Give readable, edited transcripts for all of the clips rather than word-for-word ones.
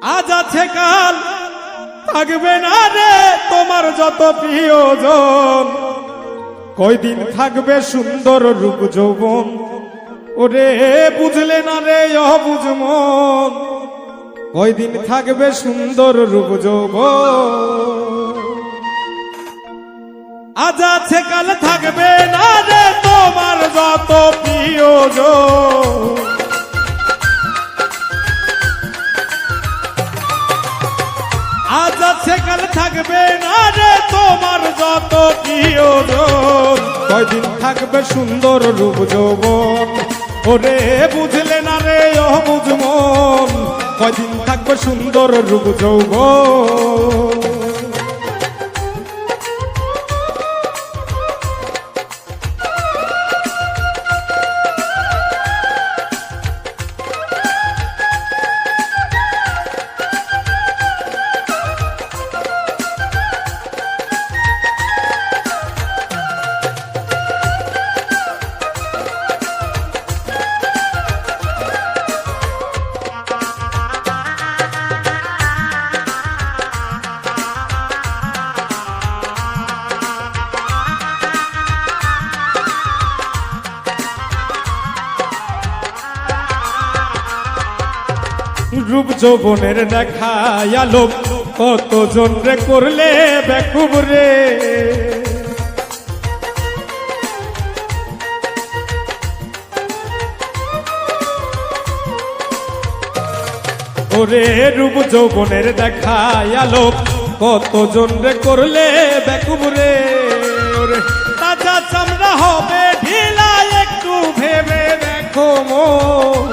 আজ আছে কাল থাকবে না রে তোমার যত প্রিয়জন, কয়দিন থাকবে সুন্দর রূপ যৌবন। ওরে বুঝলে না রে অবুঝ মন, কয়দিন থাকবে সুন্দর রূপ যৌবন। আজ আছে কাল থাকবে না রে তোমার যত প্রিয়জন, আজ আছে কাল থাকবে না রে তোমার যত প্রিয়জন, কয়দিন থাকবে সুন্দর রূপ যৌবন। ওরে বুঝলে না রে অবুঝ মন, কয়দিন থাকবে সুন্দর রূপ যৌবন। রূপ যৌবনের দেখা আলো কতজন রে করলে বেকুব রে, ওরে রূপ যৌবনের দেখা আলো কতজন রে করলে বেকুব রে। ওরে তাজা চামড়া হবে ঢিলা একটু ভেবে দেখো মন,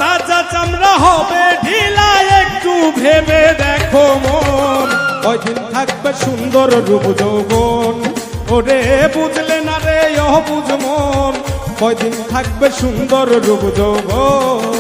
তাজা চামড়া হবে ঢিলা একটু ভেবে দেখো মন, কয়দিন থাকবে সুন্দর রূপ যৌবন। ওরে বুঝলে না রে অবুঝ মন, কয়দিন থাকবে সুন্দর রূপ যৌবন।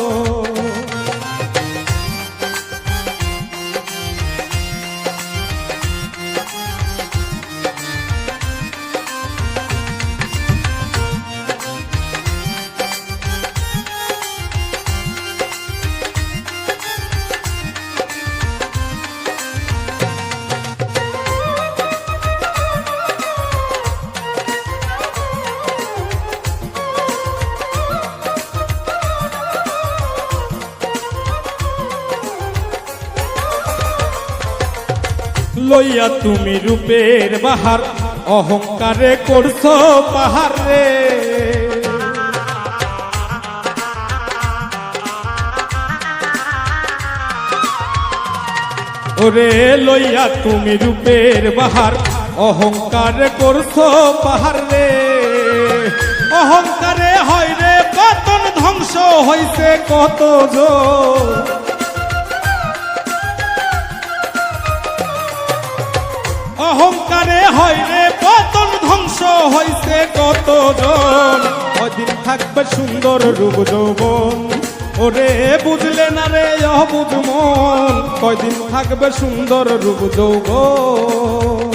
লইয়া তুমি রূপের বাহার অহংকারে করছো পাহাড় রে, ওরে লইয়া তুমি রূপের বাহার অহংকারে করছো পাহাড় রে। অহংকারে হয় রে পতন, ধ্বংস হইছে কত জন, অহংকারে হয় রে পতন, ধ্বংস হইছে কতজন, কয়দিন থাকবে সুন্দর রূপ যৌবন। ওরে বুঝলে না রে অবুঝ মন, কয়দিন থাকবে সুন্দর রূপ যৌবন।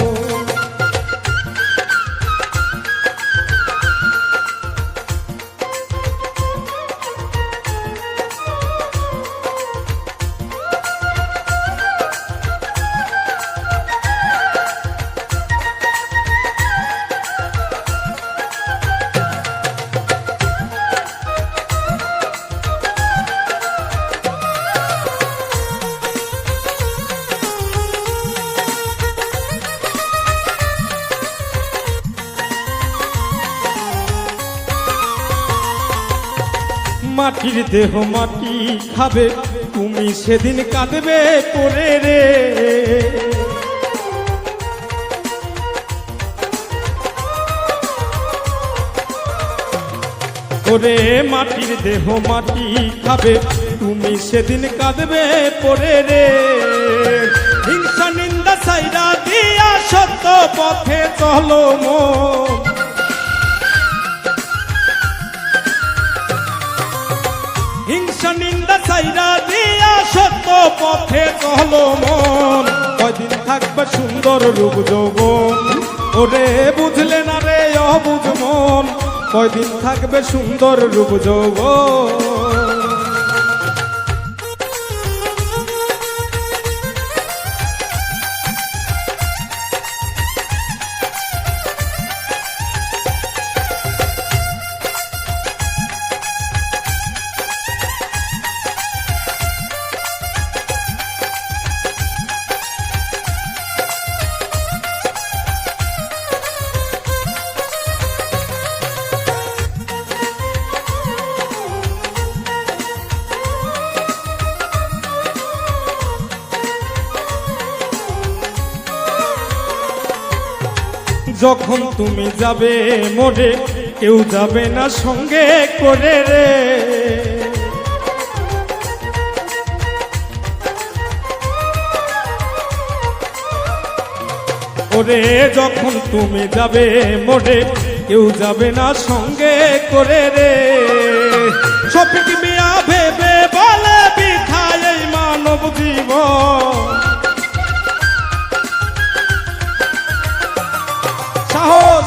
মাটির দেহ মাটি খাবে, তুমি সেদিন কাঁদবে করে রে। ওরে মাটির দেহ মাটি খাবে, তুমি সেদিন কাঁদবে পরে রে। হিংসা নিন্দা সাইরা দিয়া সত্য পথে চলো মন, হিংসা নিন্দা সাইরা দিয়া সত্য পথে চলো মন, কয়দিন থাকবে সুন্দর রূপ যৌবন। ওরে বুঝলে না রে অবুঝ মন, কয়দিন থাকবে সুন্দর রূপ যৌবন। যখন তুমি যাবে মোরে কেউ যাবে না সঙ্গে করে রে, ওরে যখন তুমি যাবে মোরে কেউ যাবে না সঙ্গে করে রে। শফিক মিয়া ভেবে বলে বিথায় এই মানব জীবন,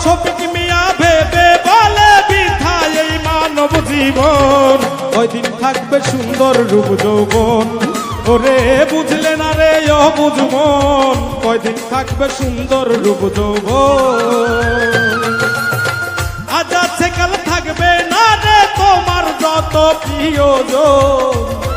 শফিক মিয়া ভেবে বলে বিথায় এই মানব জীবন, কয়দিন থাকবে সুন্দর রূপ যৌবন। ওরে বুঝলে না রে অবুঝ মন, কয়দিন থাকবে সুন্দর রূপ যৌবন। আজ আছে কাল থাকবে না রে তোমার যত প্রিয়জন,